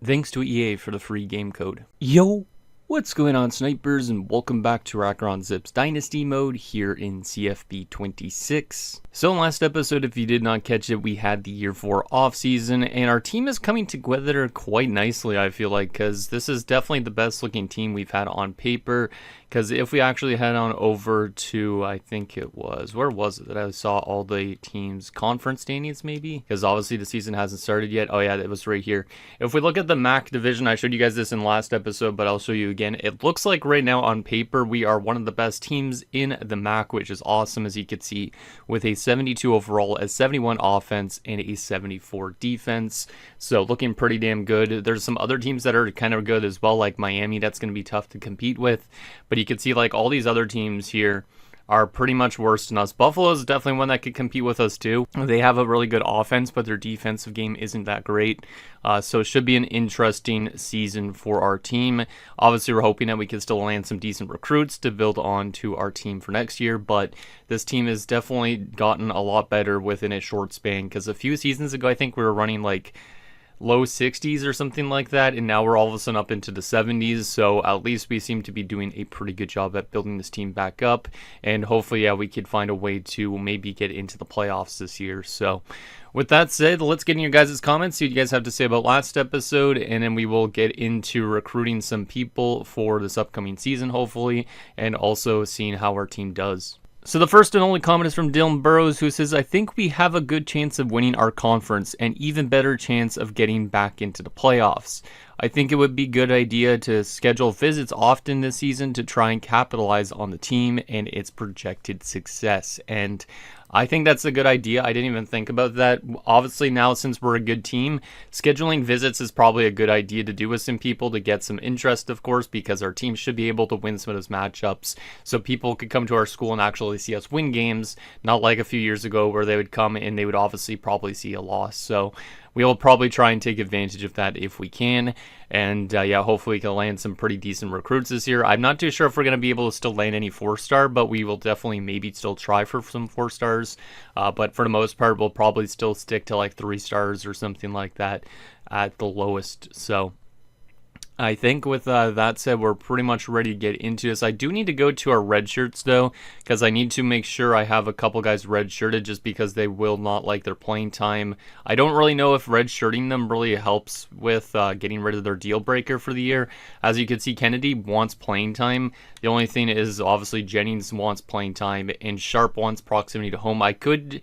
Thanks to EA for the free game code. Yo, what's going on, snipers, and welcome back to Akron Zip's Dynasty mode here in CFB 26. So in last episode, if you did not catch it, we had the year 4 offseason, and our team is coming together quite nicely, I feel like, because this is definitely the best looking team we've had on paper. Because if we actually head on over to, I think it was, where was it that I saw all the teams' conference standings maybe? Because obviously the season hasn't started yet. Oh yeah, it was right here. If we look at the MAC division, I showed you guys this in last episode, but I'll show you again. It looks like right now on paper, we are one of the best teams in the MAC, which is awesome, as you can see, with a 72 overall, a 71 offense, and a 74 defense. So looking pretty damn good. There's some other teams that are kind of good as well, like Miami. That's going to be tough to compete with. But you can see like all these other teams here are pretty much worse than us. Buffalo is definitely one that could compete with us too. They have a really good offense, but their defensive game isn't that great. So it should be an interesting season for our team. Obviously, we're hoping that we can still land some decent recruits to build on to our team for next year. But this team has definitely gotten a lot better within a short span. Because a few seasons ago, I think we were running like low 60s or something like that, and now we're all of a sudden up into the 70s, so at least we seem to be doing a pretty good job at building this team back up, and hopefully, yeah, we could find a way to maybe get into the playoffs this year. So with that said, let's get in your guys' comments, see what you guys have to say about last episode, and then we will get into recruiting some people for this upcoming season, hopefully, and also seeing how our team does. So the first and only comment is from Dylan Burrows, who says, I think we have a good chance of winning our conference and even better chance of getting back into the playoffs. I think it would be a good idea to schedule visits often this season to try and capitalize on the team and its projected success. And I think that's a good idea. I didn't even think about that. Obviously now, since we're a good team, scheduling visits is probably a good idea to do with some people to get some interest, of course, because our team should be able to win some of those matchups. So people could come to our school and actually see us win games, not like a few years ago where they would come and they would obviously probably see a loss. So we will probably try and take advantage of that if we can. And yeah, hopefully we can land some pretty decent recruits this year. I'm not too sure if we're going to be able to still land any 4-star, but we will definitely maybe still try for some 4-stars. But for the most part, we'll probably still stick to like 3 stars or something like that at the lowest. So I think with that said, we're pretty much ready to get into this. I do need to go to our red shirts, though, because I need to make sure I have a couple guys red-shirted just because they will not like their playing time. I don't really know if red-shirting them really helps with getting rid of their deal breaker for the year. As you can see, Kennedy wants playing time. The only thing is, obviously, Jennings wants playing time, and Sharp wants proximity to home. I could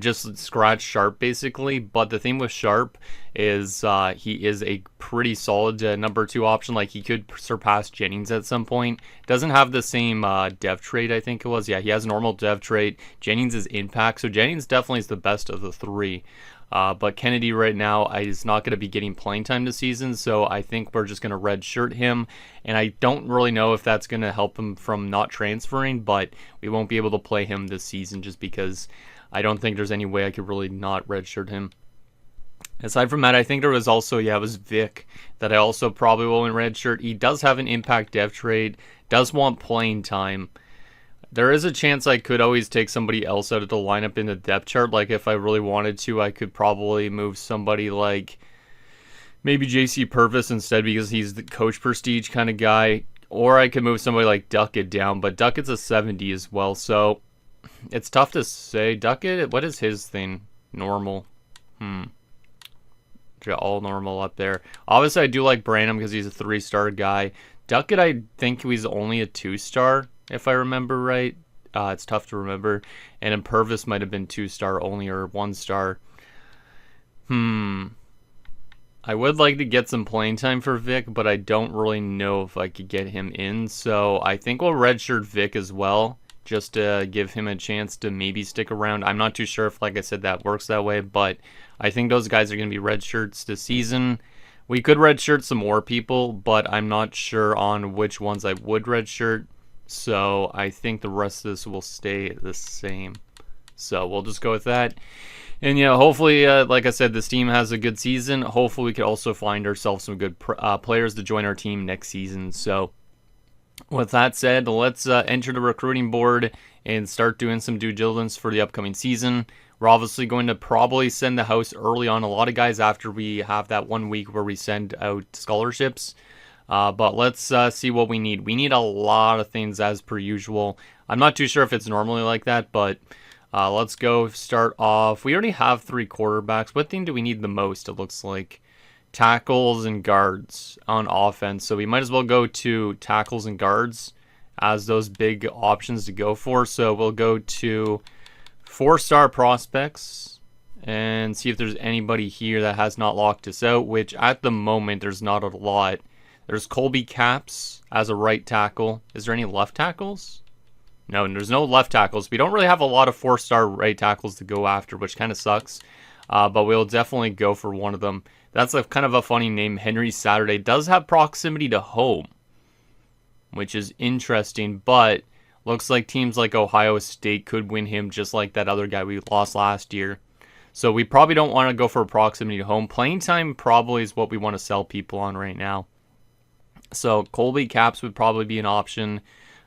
just scratch Sharp, basically, but the thing with Sharp is he is a pretty solid number 2 option. Like, he could surpass Jennings at some point. Doesn't have the same dev trait, I think it was. Yeah, he has normal dev trait. Jennings is impact, so Jennings definitely is the best of the 3. But Kennedy right now is not going to be getting playing time this season, so I think we're just going to red shirt him. And I don't really know if that's going to help him from not transferring, but we won't be able to play him this season just because I don't think there's any way I could really not redshirt him. Aside from that, I think there was also, yeah, it was Vic that I also probably will in redshirt. He does have an impact dev trade, does want playing time. There is a chance I could always take somebody else out of the lineup in the depth chart. Like, if I really wanted to, I could probably move somebody like maybe JC Purvis instead, because he's the coach prestige kind of guy. Or I could move somebody like Duckett down, but Duckett's a 70 as well, so it's tough to say. Duckett, what is his thing? Normal. All normal up there. Obviously, I do like Branham because he's a 3-star guy. Duckett, I think he's only a 2-star, if I remember right. It's tough to remember. And then Purvis might have been 2-star only, or 1-star. I would like to get some playing time for Vic, but I don't really know if I could get him in. So I think we'll redshirt Vic as well, just to give him a chance to maybe stick around. I'm not too sure if, like I said, that works that way, but I think those guys are going to be red shirts this season. We could red shirt some more people, but I'm not sure on which ones I would red shirt. So I think the rest of this will stay the same. So we'll just go with that. And yeah, hopefully, like I said, this team has a good season. Hopefully we could also find ourselves some good players to join our team next season. So with that said, let's enter the recruiting board and start doing some due diligence for the upcoming season. We're obviously going to probably send the house early on a lot of guys after we have that 1 week where we send out scholarships. But let's see what we need. We need a lot of things as per usual. I'm not too sure if it's normally like that, but let's go start off. We already have 3 quarterbacks. What thing do we need the most, it looks like? Tackles and guards on offense. So we might as well go to tackles and guards as those big options to go for. So we'll go to 4-star prospects and see if there's anybody here that has not locked us out, which at the moment there's not a lot. There's Colby Caps as a right tackle. Is there any left tackles? No, there's no left tackles. We don't really have a lot of 4-star right tackles to go after, which kind of sucks. But we'll definitely go for one of them. That's a kind of a funny name. Henry Saturday does have proximity to home, which is interesting, but looks like teams like Ohio State could win him just like that other guy we lost last year. So we probably don't want to go for proximity to home. Playing time probably is what we want to sell people on right now. So Colby Caps would probably be an option.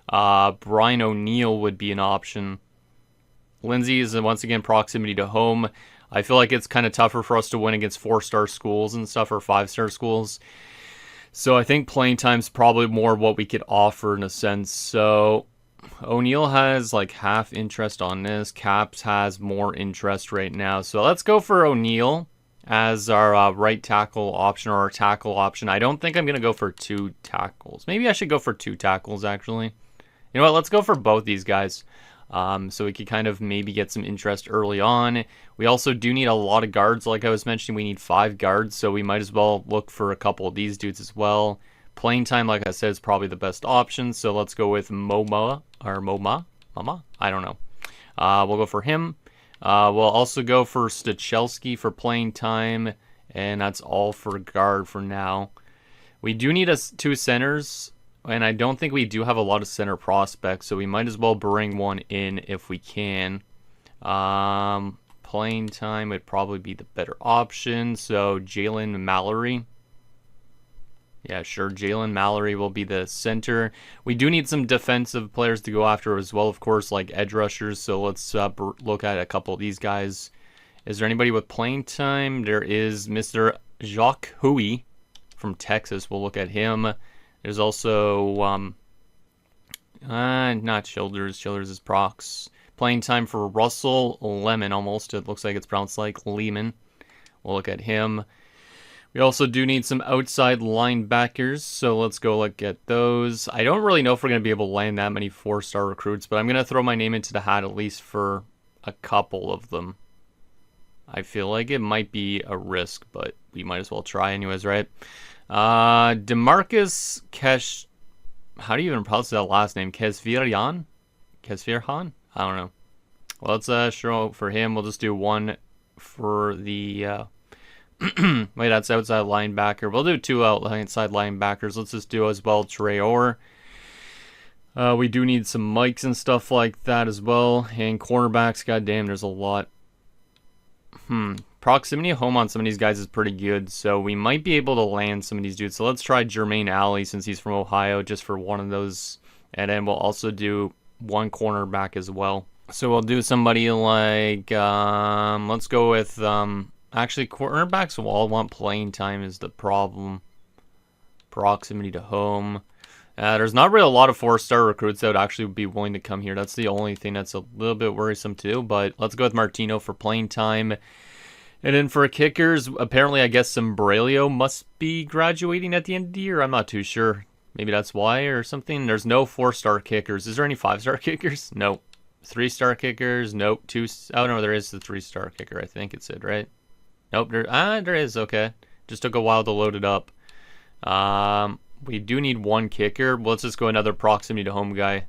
Brian O'Neill would be an option. Lindsay is once again proximity to home. I feel like it's kind of tougher for us to win against 4-star schools and stuff, or 5-star schools. So I think playing time's probably more what we could offer in a sense. So O'Neill has like half interest on this. Caps has more interest right now. So let's go for O'Neill as our right tackle option, or our tackle option. I don't think I'm going to go for 2 tackles. Maybe I should go for 2 tackles, actually. You know what? Let's go for both these guys. So we could kind of maybe get some interest early on. We also do need a lot of guards. Like I was mentioning, we need 5 guards, so we might as well look for a couple of these dudes as well. Playing time, like I said, is probably the best option, so let's go with Mama? I don't know. We'll go for him. We'll also go for Stachelski for playing time, and that's all for guard for now. We do need 2 centers, and I don't think we do have a lot of center prospects, so we might as well bring one in if we can. Playing time would probably be the better option, so Jalen Mallory. Yeah, sure, Jalen Mallory will be the center. We do need some defensive players to go after as well, of course, like edge rushers, so let's look at a couple of these guys. Is there anybody with playing time? There is Mr. Jacques Huey from Texas. We'll look at him. There's also, not Childers. Childers is prox. Playing time for Russell Lemon, almost. It looks like it's pronounced like Lehman. We'll look at him. We also do need some outside linebackers, so let's go look at those. I don't really know if we're going to be able to land that many 4-star recruits, but I'm going to throw my name into the hat at least for a couple of them. I feel like it might be a risk, but we might as well try anyways, right? DeMarcus Kesh... How do you even pronounce that last name? Kesvirhan? Kesvirhan? I don't know. Well, let's show for him. We'll just do 1 for the... Wait, that's outside linebacker. We'll do 2 outside linebackers. Let's just do as well Traore. We do need some mics and stuff like that as well. And cornerbacks, goddamn, there's a lot. Proximity home on some of these guys is pretty good, so we might be able to land some of these dudes. So let's try Jermaine Alley since he's from Ohio, just for one of those. And then we'll also do 1 cornerback as well. So we'll do somebody like, let's go with, actually cornerbacks will all want playing time is the problem. Proximity to home. There's not really a lot of 4-star recruits that would actually be willing to come here. That's the only thing that's a little bit worrisome too, but let's go with Martino for playing time. And then for kickers, apparently I guess Sombrelio must be graduating at the end of the year. I'm not too sure. Maybe that's why or something. There's no 4-star kickers. Is there any 5-star kickers? Nope. 3-star kickers? Nope. Oh no, there is the 3-star kicker. I think it said, right? Nope. There is. Okay. Just took a while to load it up. We do need 1 kicker. Let's just go another proximity to home guy.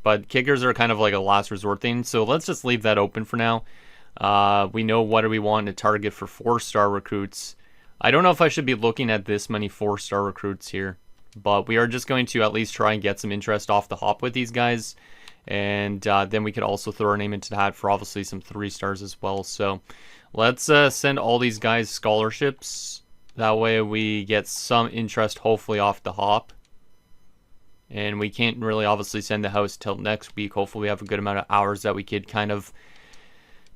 But kickers are kind of like a last resort thing, so let's just leave that open for now. We know what do we want to target for 4-star recruits. I don't know if I should be looking at this many 4-star recruits here, but we are just going to at least try and get some interest off the hop with these guys. And then we could also throw our name into the hat for obviously some 3-stars as well. So let's send all these guys scholarships. That way we get some interest hopefully off the hop. And we can't really obviously send the house till next week. Hopefully we have a good amount of hours that we could kind of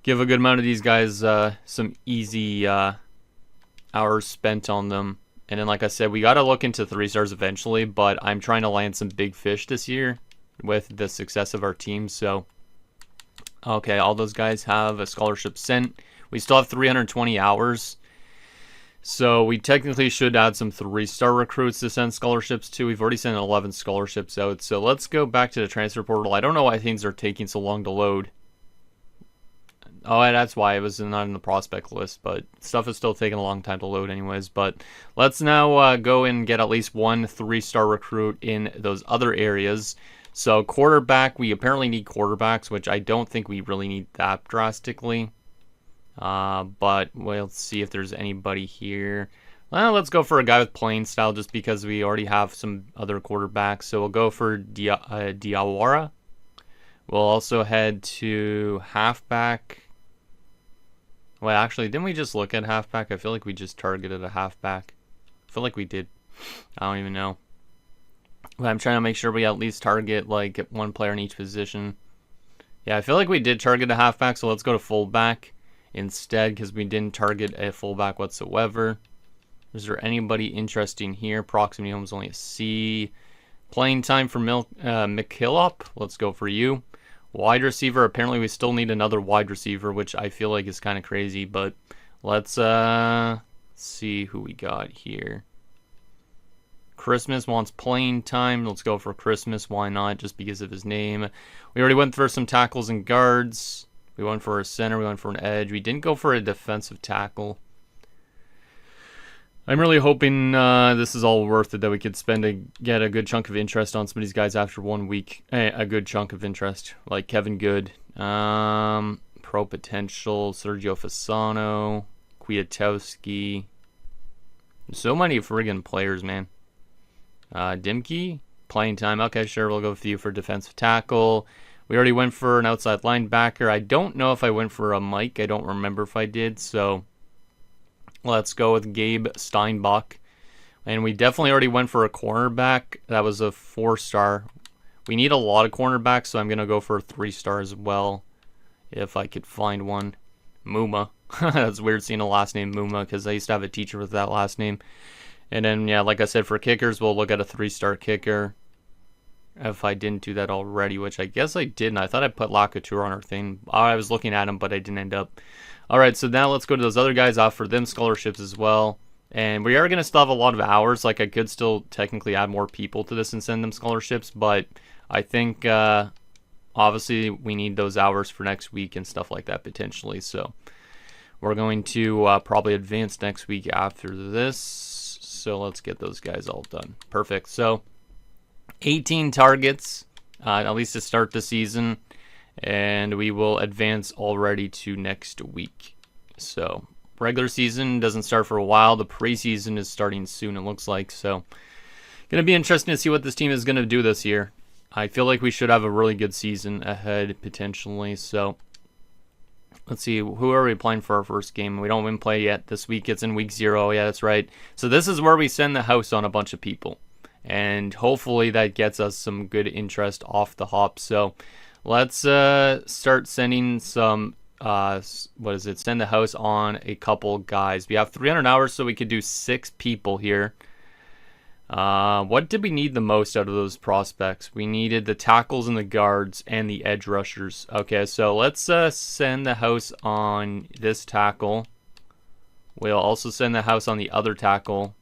give a good amount of these guys some easy hours spent on them. And then, like I said, we got to look into 3 stars eventually, but I'm trying to land some big fish this year with the success of our team. So, okay, all those guys have a scholarship sent. We still have 320 hours. So we technically should add some 3-star recruits to send scholarships to. We've already sent 11 scholarships out. So let's go back to the transfer portal. I don't know why things are taking so long to load. Oh, that's why it was not in the prospect list, but stuff is still taking a long time to load anyways. But let's now go and get at least 1 3-star recruit in those other areas. So quarterback, we apparently need quarterbacks, which I don't think we really need that drastically. But we'll see if there's anybody here. Well, let's go for a guy with playing style just because we already have some other quarterbacks. So we'll go for Diawara. We'll also head to halfback. Well, actually, didn't we just look at halfback? I feel like we just targeted a halfback. I feel like we did. I don't even know. But I'm trying to make sure we at least target like 1 player in each position. Yeah, I feel like we did target a halfback, so let's go to fullback instead because we didn't target a fullback whatsoever. Is there anybody interesting here? Proximity home is only a C. Playing time for McKillop. Let's go for you. Wide receiver. Apparently we still need another wide receiver, which I feel like is kind of crazy, but let's see who we got here. Christmas wants playing time. Let's go for Christmas. Why not? Just because of his name. We already went for some tackles and guards. We went for a center. We went for an edge. We didn't go for a defensive tackle. I'm really hoping this is all worth it, that we could get a good chunk of interest on some of these guys after 1 week. A good chunk of interest, like Kevin Good, Pro Potential, Sergio Fasano, Kwiatkowski. So many friggin' players, man. Dimke, playing time. Okay, sure, we'll go with you for defensive tackle. We already went for an outside linebacker. I don't know if I went for a Mike. I don't remember if I did, so let's go with Gabe Steinbach. And we definitely already went for a cornerback. That was a 4-star. We need a lot of cornerbacks, so I'm going to go for a 3-star as well, if I could find one. Muma. That's weird seeing a last name Muma, because I used to have a teacher with that last name. And then, yeah, like I said, for kickers, we'll look at a 3-star kicker. If I didn't do that already, which I guess I didn't. I thought I put Lacouture on our thing. I was looking at him, but I didn't end up. All right, so now let's go to those other guys, offer them scholarships as well. And we are going to still have a lot of hours. Like, I could still technically add more people to this and send them scholarships, but I think obviously we need those hours for next week and stuff like that potentially. So we're going to probably advance next week after this. So let's get those guys all done. Perfect. So 18 targets, at least to start the season. And we will advance already to next week. So regular season doesn't start for a while. The preseason is starting soon, it looks like. So going to be interesting to see what this team is going to do this year. I feel like we should have a really good season ahead potentially. So let's see, who are we playing for our first game? We don't win play yet this week. It's in week 0. Yeah, that's right. So this is where we send the house on a bunch of people. And hopefully that gets us some good interest off the hop. So let's start sending some, send the house on a couple guys. We have 300 hours, so we could do 6 people here. What did we need the most out of those prospects? We needed the tackles and the guards and the edge rushers. Okay, so let's send the house on this tackle. We'll also send the house on the other tackle.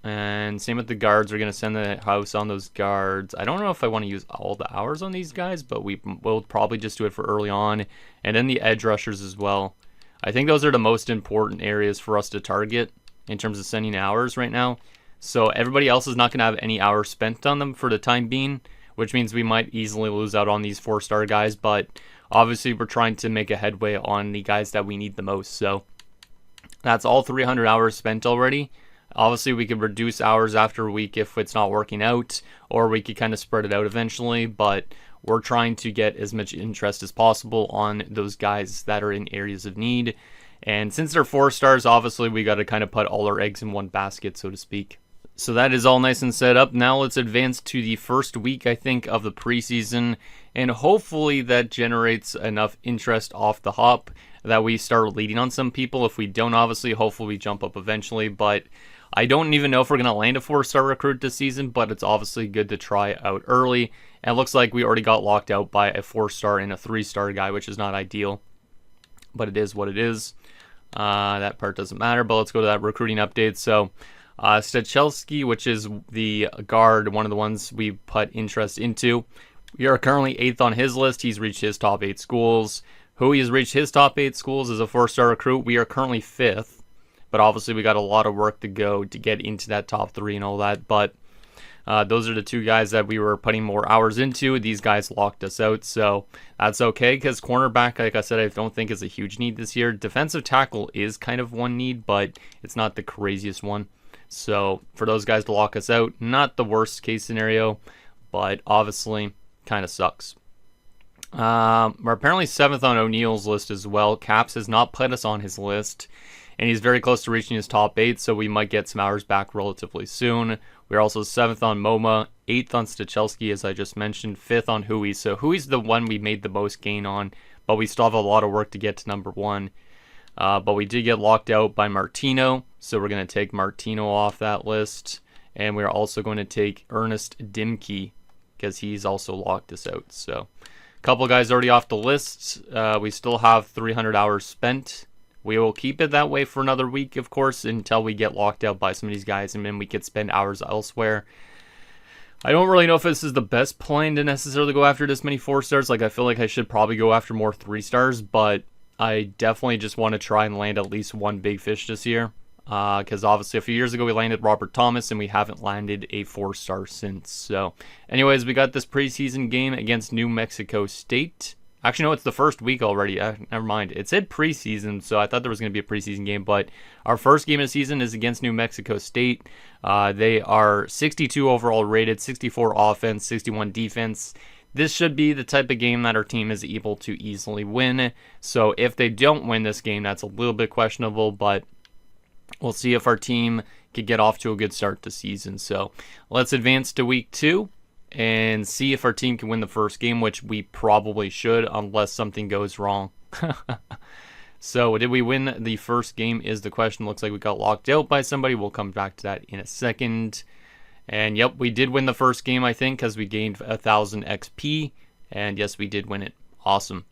And same with the guards. We're going to send the house on those guards. I don't know if I want to use all the hours on these guys, but we'll probably just do it for early on. And then the edge rushers as well. I think those are the most important areas for us to target in terms of sending hours right now. So everybody else is not going to have any hours spent on them for the time being, which means we might easily lose out on these 4-star guys. But obviously we're trying to make a headway on the guys that we need the most. So that's all 300 hours spent already. Obviously, we could reduce hours after a week if it's not working out, or we could kind of spread it out eventually, but we're trying to get as much interest as possible on those guys that are in areas of need. And since they're 4 stars, obviously, we got to kind of put all our eggs in one basket, so to speak. So that is all nice and set up. Now let's advance to the first week, I think, of the preseason. And hopefully that generates enough interest off the hop that we start leading on some people. If we don't, obviously, hopefully we jump up eventually. But I don't even know if we're going to land a 4-star recruit this season, but it's obviously good to try out early. And it looks like we already got locked out by a 4-star and a 3-star guy, which is not ideal. But it is what it is. That part doesn't matter, but let's go to that recruiting update. So Stachelski, which is the guard, one of the ones we put interest into. We are currently 8th on his list. He's reached his top 8 schools. Hui has reached his top 8 schools as a 4-star recruit. We are currently 5th, but obviously we got a lot of work to go to get into that top 3 and all that. But those are the two guys that we were putting more hours into. These guys locked us out, so that's okay because cornerback, like I said, I don't think is a huge need this year. Defensive tackle is kind of one need, but it's not the craziest one. So for those guys to lock us out, not the worst case scenario, but obviously kind of sucks. We're apparently 7th on O'Neill's list as well. Caps has not put us on his list, and he's very close to reaching his top 8, so we might get some hours back relatively soon. We're also 7th on MoMA, 8th on Stachelski, as I just mentioned, 5th on Hui. So Hui's the one we made the most gain on, but we still have a lot of work to get to number 1. But we did get locked out by Martino, so we're going to take Martino off that list. And we're also going to take Ernest Dimke, because he's also locked us out. So a couple guys already off the list. We still have 300 hours spent. We will keep it that way for another week, of course, until we get locked out by some of these guys, and then we could spend hours elsewhere. I don't really know if this is the best plan to necessarily go after this many 4-stars. Like, I feel like I should probably go after more 3-stars, but I definitely just want to try and land at least one big fish this year. Because obviously a few years ago we landed Robert Thomas, and we haven't landed a 4-star since. So, anyways, we got this preseason game against New Mexico State. Actually, no, it's the first week already. Never mind. It said preseason, so I thought there was going to be a preseason game. But our first game of the season is against New Mexico State. They are 62 overall rated, 64 offense, 61 defense. This should be the type of game that our team is able to easily win. So if they don't win this game, that's a little bit questionable. But we'll see if our team can get off to a good start this season. So let's advance to week 2. And see if our team can win the first game, which we probably should, unless something goes wrong. So, did we win the first game is the question. Looks like we got locked out by somebody. We'll come back to that in a second. And, yep, we did win the first game, I think, because we gained 1,000 XP. And, yes, we did win it. Awesome.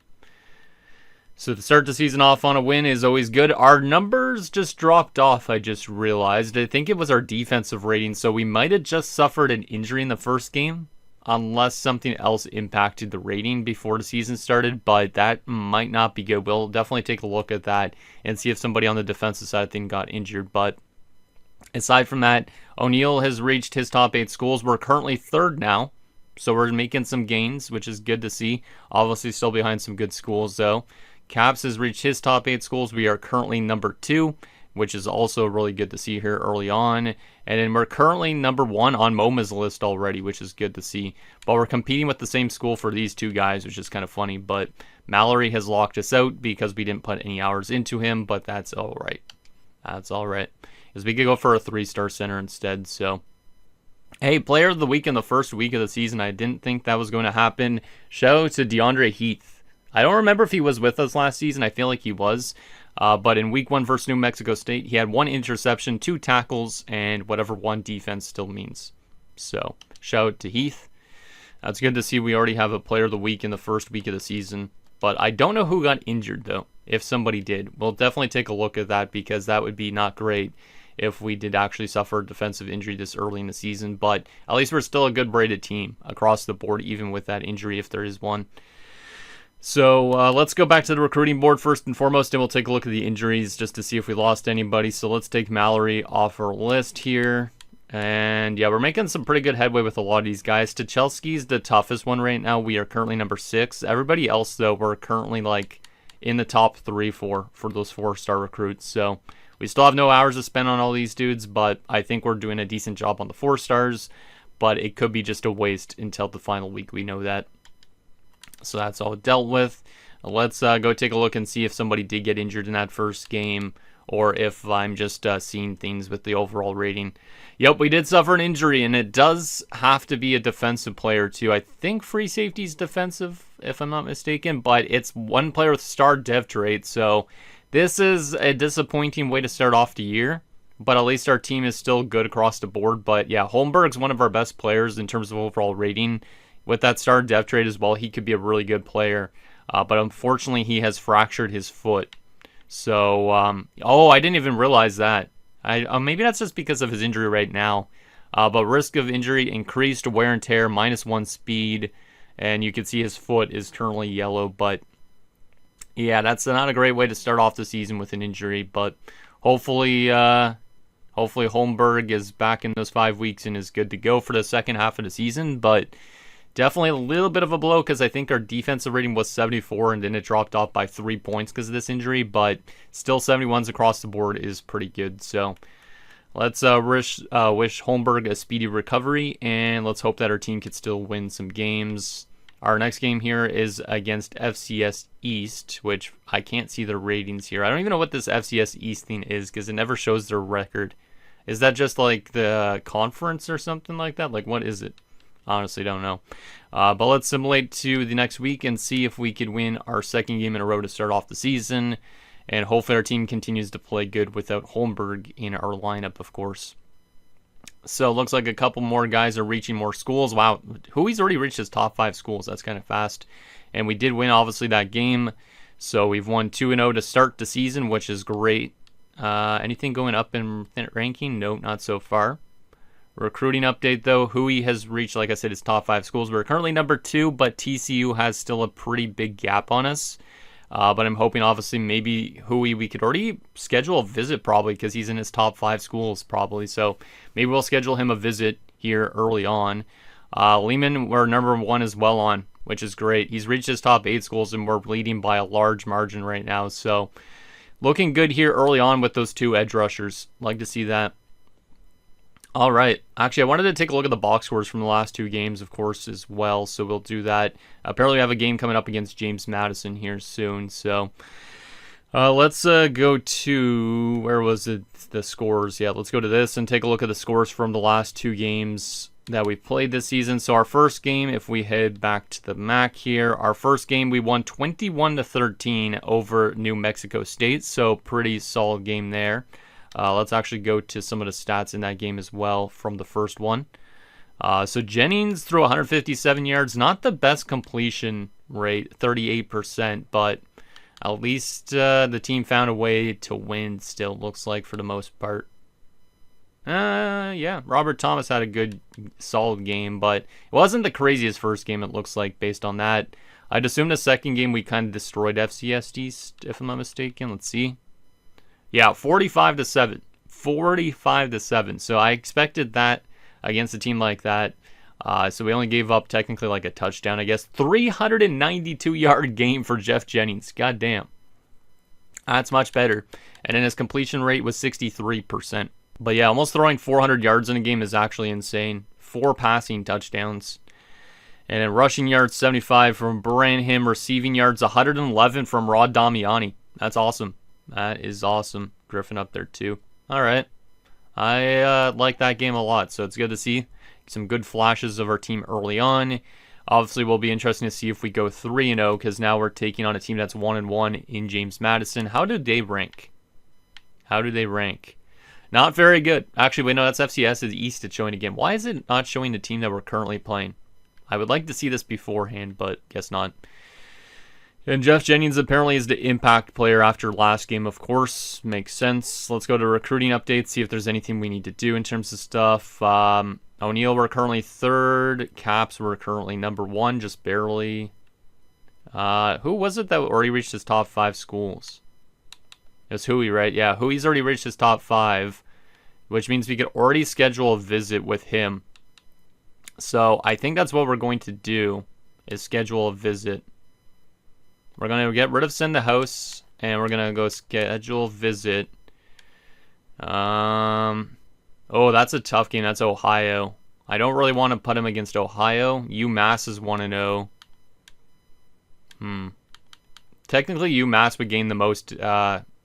So, to start the season off on a win is always good. Our numbers just dropped off, I just realized. I think it was our defensive rating. So, we might have just suffered an injury in the first game, unless something else impacted the rating before the season started, but that might not be good. We'll definitely take a look at that and see if somebody on the defensive side thing got injured. But aside from that, O'Neill has reached his top 8 schools. We're currently 3rd now, so we're making some gains, which is good to see. Obviously still behind some good schools, though. Caps has reached his top 8 schools. We are currently number 2, which is also really good to see here early on. And then we're currently number 1 on MoMA's list already, which is good to see. But we're competing with the same school for these two guys, which is kind of funny. But Mallory has locked us out because we didn't put any hours into him, but that's all right. That's all right. Because we could go for a 3-star center instead. So, hey, player of the week in the first week of the season. I didn't think that was going to happen. Shout out to DeAndre Heath. I don't remember if he was with us last season. I feel like he was. But in week 1 versus New Mexico State, he had 1 interception, 2 tackles, and whatever 1 defense still means. So, shout out to Heath. That's good to see we already have a player of the week in the first week of the season. But I don't know who got injured, though, if somebody did. We'll definitely take a look at that because that would be not great if we did actually suffer a defensive injury this early in the season. But at least we're still a good rated team across the board, even with that injury, if there is one. So let's go back to the recruiting board first and foremost, and we'll take a look at the injuries just to see if we lost anybody. So let's take Mallory off our list here. And yeah, we're making some pretty good headway with a lot of these guys. Stachelski's the toughest one right now. We are currently number 6. Everybody else, though, we're currently like in the top 3, 4 for those 4-star recruits. So we still have no hours to spend on all these dudes, but I think we're doing a decent job on the 4-stars. But it could be just a waste until the final week. We know that. So that's all dealt with. Let's go take a look and see if somebody did get injured in that first game or if I'm just seeing things with the overall rating. Yep, we did suffer an injury, and it does have to be a defensive player too. I think free safety's defensive, if I'm not mistaken, but it's one player with star dev trait, so this is a disappointing way to start off the year, but at least our team is still good across the board. But yeah, Holmberg's one of our best players in terms of overall rating. With that star dev trait as well, he could be a really good player, but unfortunately he has fractured his foot. So, oh, I didn't even realize that. Maybe that's just because of his injury right now. But risk of injury increased, wear and tear, -1 speed. And you can see his foot is currently yellow. But yeah, that's not a great way to start off the season with an injury. But hopefully Holmberg is back in those 5 weeks and is good to go for the second half of the season. But definitely a little bit of a blow because I think our defensive rating was 74 and then it dropped off by 3 points because of this injury, but still 71s across the board is pretty good. So let's wish Holmberg a speedy recovery, and let's hope that our team could still win some games. Our next game here is against FCS East, which I can't see the ratings here. I don't even know what this FCS East thing is because it never shows their record. Is that just like the conference or something like that? Like, what is it? Honestly, don't know. But let's simulate to the next week and see if we could win our second game in a row to start off the season. And hopefully our team continues to play good without Holmberg in our lineup, of course. So it looks like a couple more guys are reaching more schools. Wow, Huey's already reached his top 5 schools. That's kind of fast. And we did win, obviously, that game. So we've won 2-0 to start the season, which is great. Anything going up in ranking? No, not so far. Recruiting update, though. Huey has reached, like I said, his top 5 schools. We're currently number 2, but TCU has still a pretty big gap on us. But I'm hoping, obviously, maybe Huey, we could already schedule a visit probably because he's in his top 5 schools probably. So maybe we'll schedule him a visit here early on. Lehman, we're number 1 as well on, which is great. He's reached his top 8 schools, and we're leading by a large margin right now. So looking good here early on with those 2 edge rushers. Like to see that. All right. Actually, I wanted to take a look at the box scores from the last 2 games, of course, as well. So we'll do that. Apparently, we have a game coming up against James Madison here soon. So let's go to, where was it? The scores. Yeah, let's go to this and take a look at the scores from the last 2 games that we played this season. So our first game, if we head back to the MAC here, our first game, we won 21-13 over New Mexico State. So pretty solid game there. Let's actually go to some of the stats in that game as well from the first one. So Jennings threw 157 yards. Not the best completion rate, 38%, but at least the team found a way to win still, looks like, for the most part. Yeah, Robert Thomas had a good, solid game, but it wasn't the craziest first game, it looks like, based on that. I'd assume the second game we kind of destroyed FCS East, if I'm not mistaken. Let's see. Yeah, 45-7. 45-7. So I expected that against a team like that. So we only gave up technically like a touchdown, I guess. 392-yard game for Jeff Jennings. God damn. That's much better. And then his completion rate was 63%. But yeah, almost throwing 400 yards in a game is actually insane. 4 passing touchdowns. And then rushing yards, 75 from Branham. Receiving yards, 111 from Rod Damiani. That's awesome. That is awesome. Griffin up there too. All right. I like that game a lot, so it's good to see some good flashes of our team early on. Obviously, will be interesting to see if we go 3-0 because now we're taking on a team that's 1-1 in James Madison. How do they rank? Not very good. Actually, wait, no, that's FCS East it's showing again. Why is it not showing the team that we're currently playing? I would like to see this beforehand, but guess not. And Jeff Jennings apparently is the impact player after last game, of course. Makes sense. Let's go to recruiting updates, see if there's anything we need to do in terms of stuff. O'Neill, we're currently 3rd. Caps, we're currently number 1, just barely. Who was it that already reached his top 5 schools? It was Huey, right? Yeah, Huey's already reached his top 5, which means we could already schedule a visit with him. So I think that's what we're going to do, is schedule a visit. We're going to get rid of send the house, and we're going to go schedule visit. Oh, that's a tough game. That's Ohio. I don't really want to put him against Ohio. UMass is 1-0. Technically, UMass would gain the most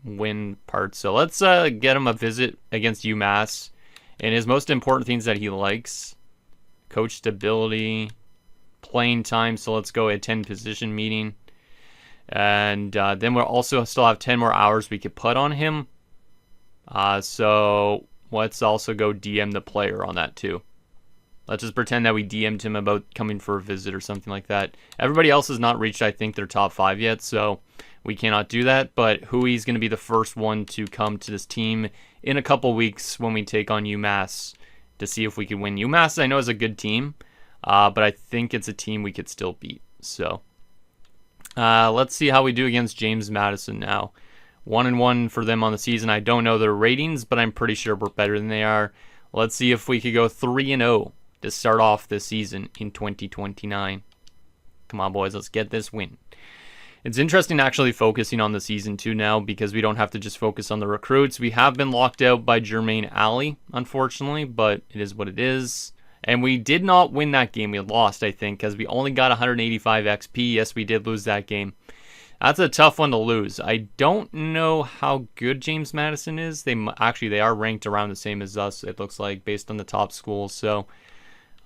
win part. So let's get him a visit against UMass. And his most important things that he likes: coach stability, playing time. So let's go attend position meeting. And then we'll also still have 10 more hours we could put on him. So let's also go DM the player on that too. Let's just pretend that we DM'd him about coming for a visit or something like that. Everybody else has not reached, I think, their top 5 yet, so we cannot do that. But Huey's going to be the first one to come to this team in a couple weeks when we take on UMass to see if we can win. UMass, I know, is a good team, but I think it's a team we could still beat. So let's see how we do against James Madison now. 1-1 for them on the season. I don't know their ratings, but I'm pretty sure we're better than they are. Let's see if we could go 3-0 to start off this season in 2029. Come on, boys, let's get this win. It's interesting actually focusing on the season too now, because we don't have to just focus on the recruits. We have been locked out by Jermaine Alley, unfortunately, but it is what it is. And we did not win that game. We lost, I think, because we only got 185 XP. Yes, we did lose that game. That's a tough one to lose. I don't know how good James Madison is. They are ranked around the same as us, it looks like, based on the top schools. So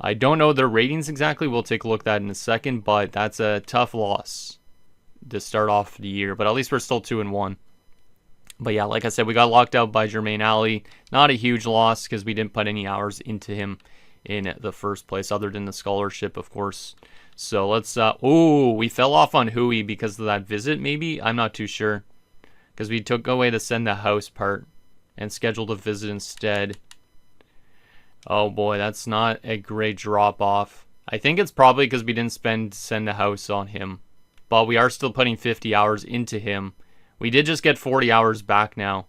I don't know their ratings exactly. We'll take a look at that in a second, but that's a tough loss to start off the year. But at least we're still 2-1. But yeah, like I said, we got locked out by Jermaine Alley. Not a huge loss because we didn't put any hours into him in the first place, other than the scholarship, of course. So let's, we fell off on Huey because of that visit, maybe? I'm not too sure. Because we took away the send the house part and scheduled a visit instead. Oh boy, that's not a great drop off. I think it's probably because we didn't send the house on him. But we are still putting 50 hours into him. We did just get 40 hours back now.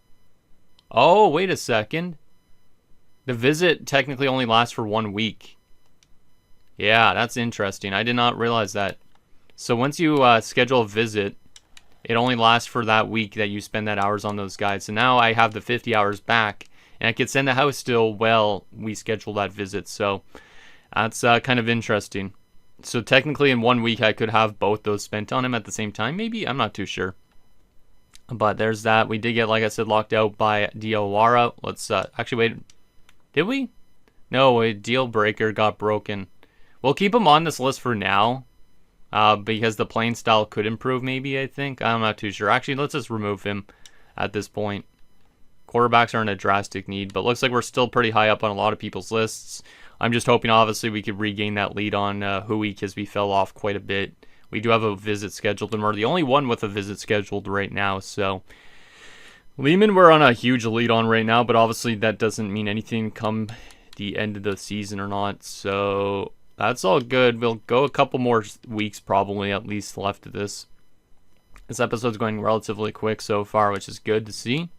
Oh, wait a second. The visit technically only lasts for 1 week. Yeah, that's interesting. I did not realize that. So once you schedule a visit, it only lasts for that week that you spend that hours on those guys. So now I have the 50 hours back, and I could send the house still while we schedule that visit. So that's kind of interesting. So technically in 1 week, I could have both those spent on him at the same time. Maybe, I'm not too sure. But there's that. We did get, like I said, locked out by Diawara. Let's actually wait. Did we? No, a deal breaker got broken. We'll keep him on this list for now, because the playing style could improve maybe, I think. I'm not too sure. Actually, let's just remove him at this point. Quarterbacks are in a drastic need, but looks like we're still pretty high up on a lot of people's lists. I'm just hoping, obviously, we could regain that lead on Huey, because we fell off quite a bit. We do have a visit scheduled, and we're the only one with a visit scheduled right now, so Lehman we're on a huge lead on right now, but obviously that doesn't mean anything come the end of the season or not, so that's all good. We'll go a couple more weeks probably at least left of this. This episode's going relatively quick so far, which is good to see.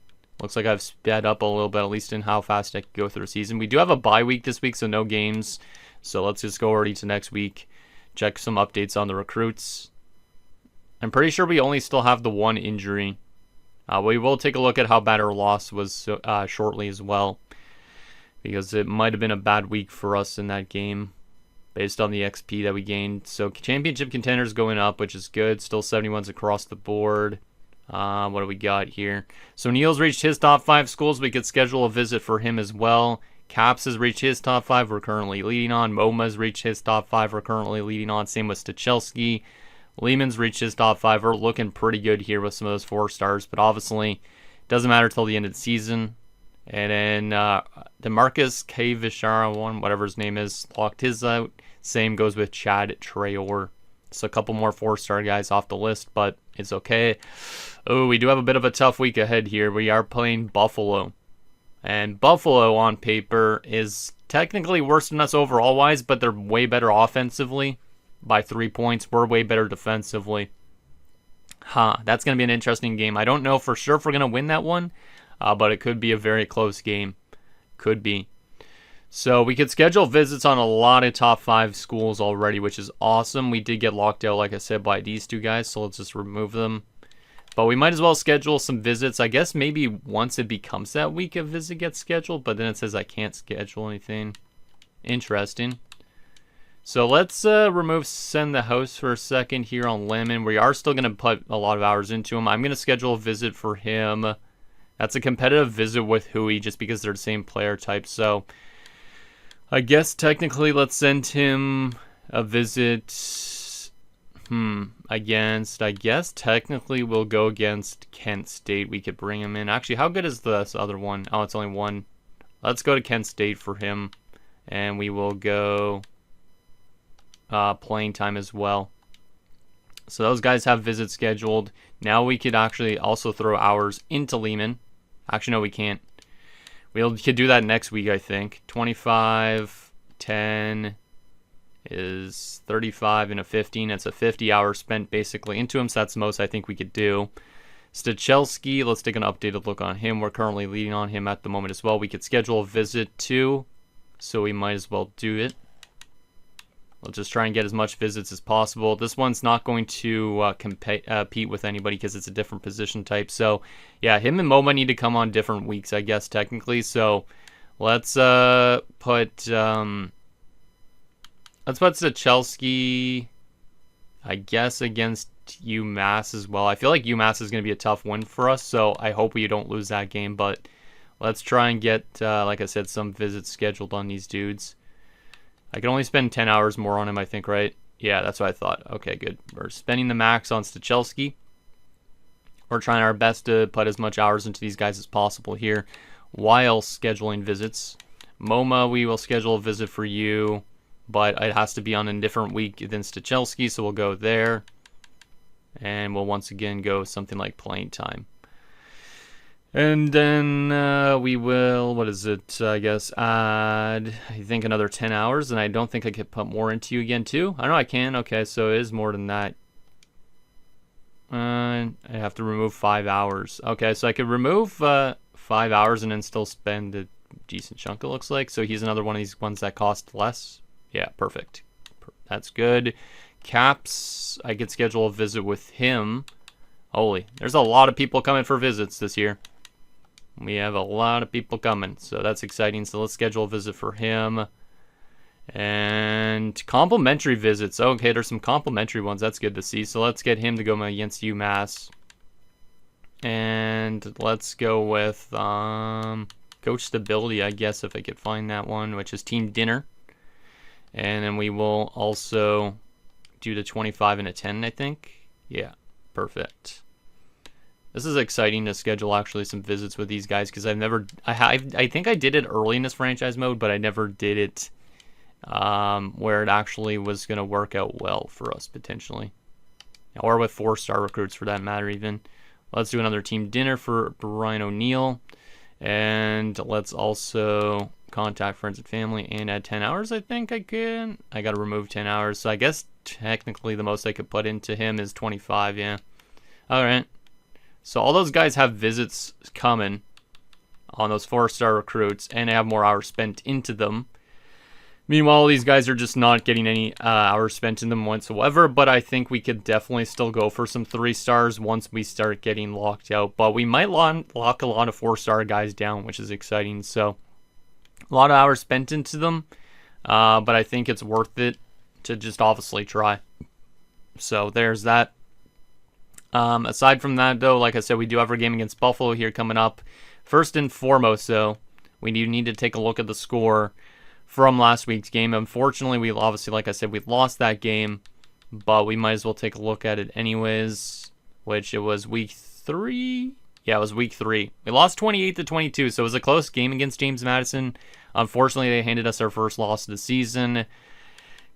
Looks like I've sped up a little bit, at least in how fast I can go through the season. We do have a bye week this week, so no games. So let's just go already to next week. Check some updates on the recruits. I'm pretty sure we only still have the one injury. We will take a look at how bad our loss was shortly as well, because it might have been a bad week for us in that game based on the XP that we gained. So championship contenders going up, which is good. Still 71s across the board. What do we got here? So Neil's reached his top 5 schools. We could schedule a visit for him as well. Caps has reached his top 5. We're currently leading on. MoMA's reached his top 5. We're currently leading on. Same with Stachelski. Lehman's reached his top 5. We're looking pretty good here with some of those 4 stars, but obviously doesn't matter till the end of the season. And then DeMarcus K. Vishara, whatever his name is, locked his out. Same goes with Chad Traore. So a couple more 4-star guys off the list, but it's okay. Oh, we do have a bit of a tough week ahead here. We are playing Buffalo. And Buffalo on paper is technically worse than us overall-wise, but they're way better offensively by 3 points. We're way better defensively. That's going to be an interesting game. I don't know for sure if we're going to win that one, but it could be a very close game. Could be. So we could schedule visits on a lot of top 5 schools already, which is awesome. We did get locked out, like I said, by these 2 guys, so let's just remove them. But we might as well schedule some visits. I guess maybe once it becomes that week, a visit gets scheduled, but then it says I can't schedule anything. Interesting. So let's send the host for a second here on Lemon. We are still going to put a lot of hours into him. I'm going to schedule a visit for him. That's a competitive visit with Hui just because they're the same player type. So I guess technically let's send him a visit against, I guess technically we'll go against Kent State. We could bring him in. Actually, how good is this other one? Oh, it's only one. Let's go to Kent State for him. And we will go playing time as well. So those guys have visits scheduled. Now we could actually also throw hours into Lehman. Actually, no, we can't. We could do that next week, I think. 25, 10 is 35 and a 15. That's a 50 hours spent basically into him. So that's the most I think we could do. Stachelski, let's take an updated look on him. We're currently leading on him at the moment as well. We could schedule a visit too, so we might as well do it. We'll just try and get as much visits as possible. This one's not going to compete with anybody because it's a different position type. So, yeah, him and MoMA need to come on different weeks, I guess, technically. So, let's put Stachelski, I guess, against UMass as well. I feel like UMass is going to be a tough win for us, so I hope we don't lose that game. But let's try and get, like I said, some visits scheduled on these dudes. I can only spend 10 hours more on him, I think, right? Yeah, that's what I thought. Okay, good. We're spending the max on Stachelski. We're trying our best to put as much hours into these guys as possible here while scheduling visits. MoMA, we will schedule a visit for you, but it has to be on a different week than Stachelski, so we'll go there. And we'll once again go something like playing time. And then we will, what is it, I guess, add, I think, another 10 hours. And I don't think I could put more into you again, too. I know I can. Okay, so it is more than that. I have to remove 5 hours. Okay, so I could remove 5 hours and then still spend a decent chunk, it looks like. So he's another one of these ones that cost less. Yeah, perfect. That's good. Caps, I could schedule a visit with him. Holy, there's a lot of people coming for visits this year. We have a lot of people coming, so that's exciting. So let's schedule a visit for him. And complimentary visits. Okay, there's some complimentary ones. That's good to see. So let's get him to go against UMass. And let's go with Coach Stability, I guess, if I could find that one, which is Team Dinner. And then we will also do the 25 and a 10, I think. Yeah, perfect. This is exciting to schedule actually some visits with these guys because I think I did it early in this franchise mode, but I never did it where it actually was going to work out well for us potentially. Or with 4-star recruits for that matter even. Let's do another team dinner for Brian O'Neill. And let's also contact friends and family and add 10 hours, I think I can. I got to remove 10 hours. So I guess technically the most I could put into him is 25, yeah. All right. So all those guys have visits coming on those 4-star recruits, and they have more hours spent into them. Meanwhile, these guys are just not getting any hours spent in them whatsoever, but I think we could definitely still go for some 3-stars once we start getting locked out. But we might lock a lot of 4-star guys down, which is exciting. So a lot of hours spent into them, but I think it's worth it to just obviously try. So there's that. Aside from that, though, like I said, we do have our game against Buffalo here coming up. First and foremost, though, we need to take a look at the score from last week's game. Unfortunately, we obviously, like I said, we lost that game, but we might as well take a look at it anyways, which it was week 3. Yeah, it was week 3. We lost 28-22, so it was a close game against James Madison. Unfortunately, they handed us our first loss of the season.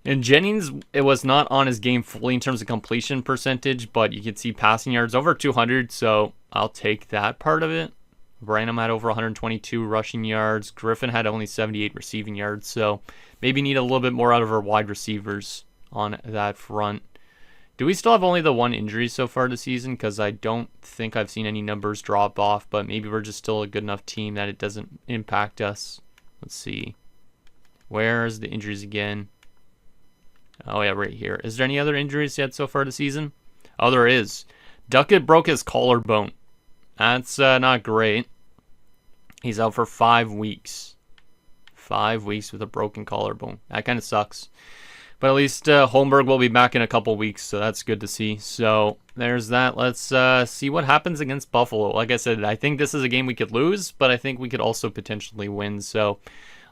And Jennings, it was not on his game fully in terms of completion percentage, but you can see passing yards over 200, so I'll take that part of it. Branham had over 122 rushing yards. Griffin had only 78 receiving yards, so maybe need a little bit more out of our wide receivers on that front. Do we still have only the 1 injury so far this season? Because I don't think I've seen any numbers drop off, but maybe we're just still a good enough team that it doesn't impact us. Let's see. Where's the injuries again? Oh, yeah, right here. Is there any other injuries yet so far this season? Oh, there is. Duckett broke his collarbone. That's not great. He's out for 5 weeks. 5 weeks with a broken collarbone. That kind of sucks. But at least Holmberg will be back in a couple weeks, so that's good to see. So there's that. Let's see what happens against Buffalo. Like I said, I think this is a game we could lose, but I think we could also potentially win. So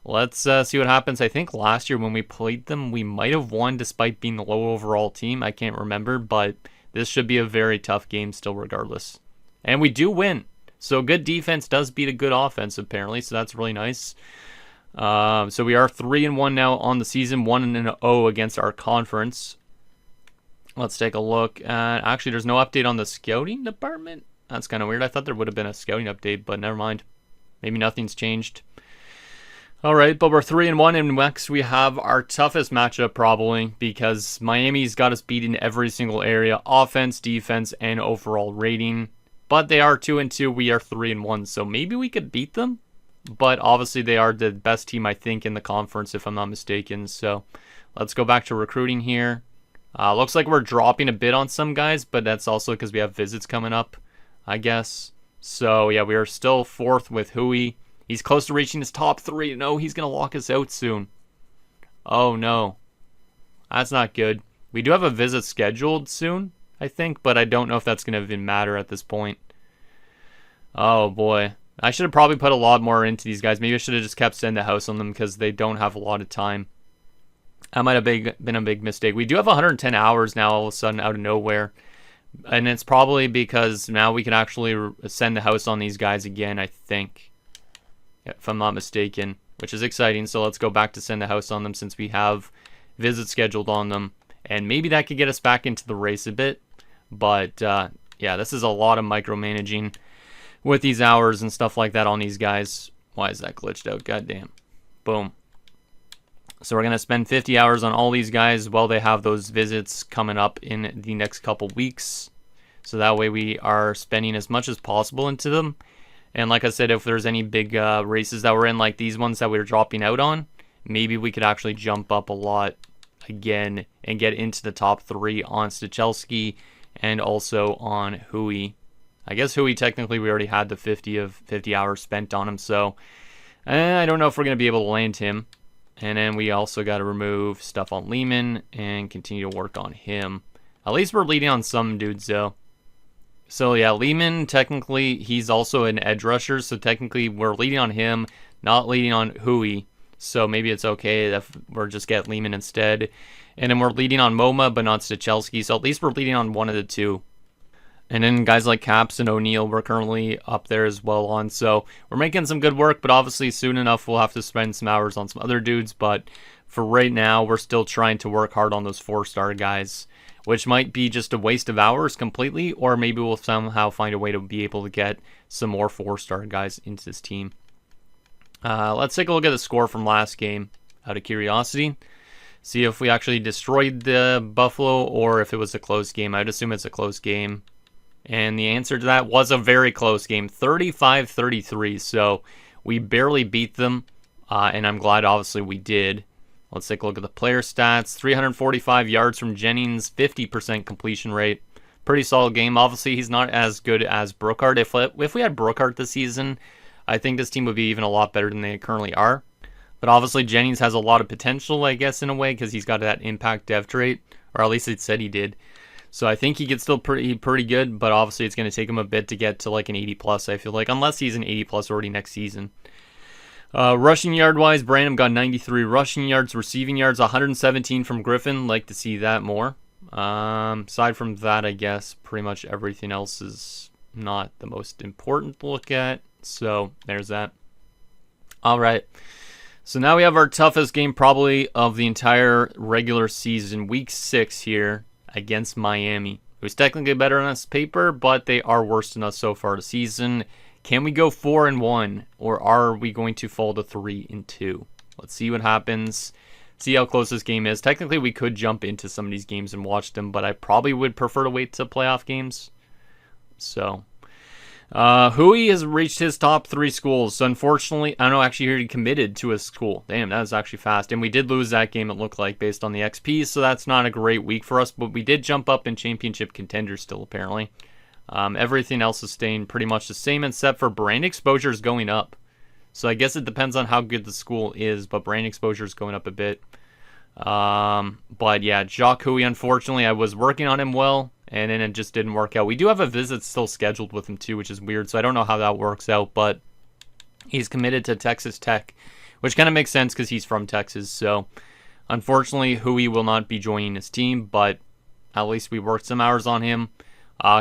let's see what happens. I think last year when we played them, we might have won despite being the low overall team. I can't remember, but this should be a very tough game still regardless. And we do win. So good defense does beat a good offense apparently, so that's really nice. So we are 3-1 now on the season, 1-0 against our conference. Let's take a look at, actually there's no update on the scouting department. That's kind of weird. I thought there would have been a scouting update, but never mind. Maybe nothing's changed. All right, but we're 3-1, and next we have our toughest matchup probably because Miami's got us beat in every single area, offense, defense, and overall rating. But they are 2-2, we are 3-1, so maybe we could beat them. But obviously they are the best team, I think, in the conference, if I'm not mistaken. So let's go back to recruiting here. Looks like we're dropping a bit on some guys, but that's also because we have visits coming up, I guess. So yeah, we are still 4th with Hui. He's close to reaching his top 3. No, he's going to lock us out soon. Oh no. That's not good. We do have a visit scheduled soon, I think, but I don't know if that's going to even matter at this point. Oh boy. I should have probably put a lot more into these guys. Maybe I should have just kept Send the House on them because they don't have a lot of time. That might have been a big mistake. We do have 110 hours now all of a sudden out of nowhere. And it's probably because now we can actually send the house on these guys again, I think. If I'm not mistaken. Which is exciting. So let's go back to send the house on them since we have visits scheduled on them. And maybe that could get us back into the race a bit. But yeah, this is a lot of micromanaging with these hours and stuff like that on these guys. Why is that glitched out? Goddamn. Boom. So we're going to spend 50 hours on all these guys while they have those visits coming up in the next couple weeks. So that way we are spending as much as possible into them. And like I said, if there's any big races that we're in, like these ones that we were dropping out on, maybe we could actually jump up a lot again and get into the top 3 on Stachelski and also on Hui. I guess Hui, technically, we already had the 50 hours spent on him, so I don't know if we're going to be able to land him. And then we also got to remove stuff on Lehman and continue to work on him. At least we're leading on some dudes, though. So, yeah, Lehman, technically, he's also an edge rusher, so technically we're leading on him, not leading on Hui. So maybe it's okay if we're just get Lehman instead. And then we're leading on MoMA, but not Stachelski, so at least we're leading on one of the two. And then guys like Caps and O'Neal, we're currently up there as well on. So we're making some good work, but obviously soon enough we'll have to spend some hours on some other dudes. But for right now, we're still trying to work hard on those 4-star guys, which might be just a waste of hours completely, or maybe we'll somehow find a way to be able to get some more 4-star guys into this team. Let's take a look at the score from last game out of curiosity. See if we actually destroyed the Buffalo or if it was a close game. I'd assume it's a close game. And the answer to that was a very close game, 35-33. So we barely beat them, and I'm glad, obviously, we did. Let's take a look at the player stats. 345 yards from Jennings, 50% completion rate. Pretty solid game. Obviously, he's not as good as Brookhart. If we had Brookhart this season, I think this team would be even a lot better than they currently are. But obviously, Jennings has a lot of potential, I guess, in a way, because he's got that impact dev trait, or at least it said he did. So I think he gets still pretty good, but obviously it's going to take him a bit to get to like an 80+, I feel like, unless he's an 80+ already next season. Rushing yard-wise, Branham got 93 rushing yards. Receiving yards, 117 from Griffin. Like to see that more. Aside from that, I guess pretty much everything else is not the most important to look at. So there's that. All right. So now we have our toughest game probably of the entire regular season. Week 6 here against Miami. It was technically better on us paper, but they are worse than us so far this season. Can we go 4-1, or are we going to fall to 3-2? Let's see what happens. See how close this game is. Technically, we could jump into some of these games and watch them, but I probably would prefer to wait to playoff games. So, Hui has reached his top 3 schools. So, unfortunately, I don't know, actually, he committed to a school. Damn, that was actually fast. And we did lose that game, it looked like, based on the XP. So, that's not a great week for us. But we did jump up in championship contenders still, apparently. Everything else is staying pretty much the same, except for brand exposure is going up. So, I guess it depends on how good the school is. But brand exposure is going up a bit. But yeah, Jacques Hui, unfortunately, I was working on him well, and then it just didn't work out. We do have a visit still scheduled with him too, which is weird, so I don't know how that works out, but he's committed to Texas Tech, which kind of makes sense because he's from Texas. So unfortunately, Hui will not be joining his team, but at least we worked some hours on him.